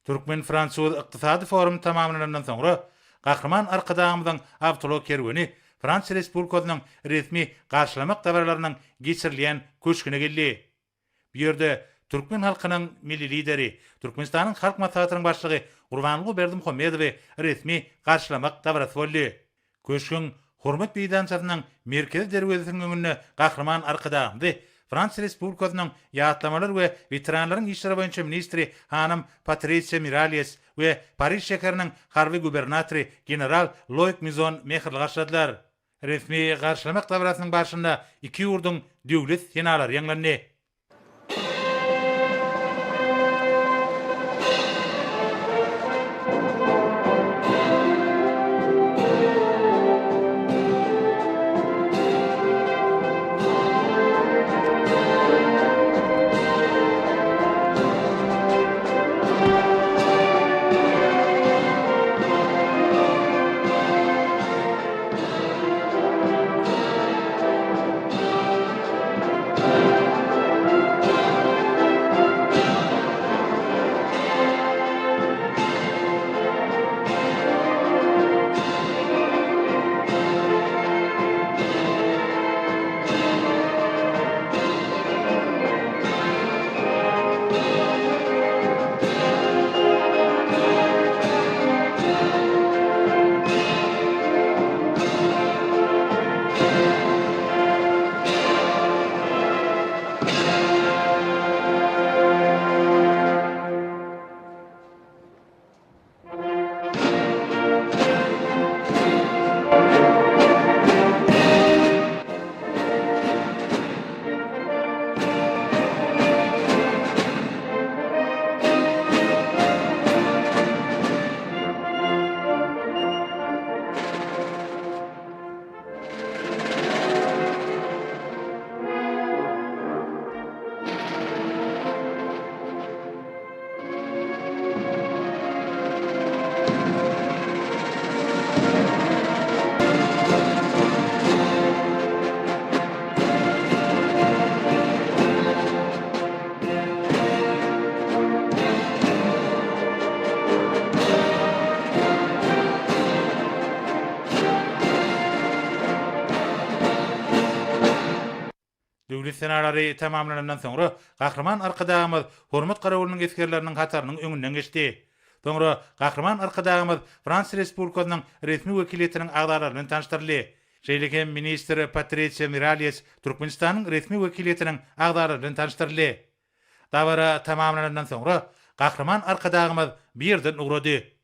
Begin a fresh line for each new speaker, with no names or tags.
Türkmen-Fransuz iqtisadi forum tamamlanandan sonra Gahraman arkadağımızın avtolo kerwini Frans Respublikasynyň resmi garşylamak dabarlarynyň geçirilýän köşküne geldi. Bu ýerde Türkmen halkynyň milli lideri, Türkmenistanyň halk maslahatynyň başlygy Gurbanly Berdimuhammedow resmi garşylamak dabarasy boldy. Köşküň Hormat meydançasynyň merkezi derweziniň öňünde Gahraman arkadağymyzy Frans Respublikasynyň ýatlamalar we veteranlaryň işleri boýunça ministri hanım Patricia Miralles we Paris şäheriniň harby gubernatory general Loic Mizon mehirli garşyladylar. Resmi garşylamak dabarasynyň başynda iki ýurduň döwlet senalary ýanglandy. Döwlet senalary tamamlanandan sonra Gahraman arkadağymyz Hormat garawulynyň eskerleriniň hatarynyň öňünden geçdi. Soňra Gahraman arkadağymyz Frans Respublikasynyň resmi wekiliýetiniň agdalaryny tanışdyrdy. Şeýleki ministri Patricia Miralles Türkmenistanyň resmi wekiliýetiniň agdalaryny tanışdyrdy. Dabara tamamlanandan sonra Gahraman arkadağymyz bir ýerden ugrady.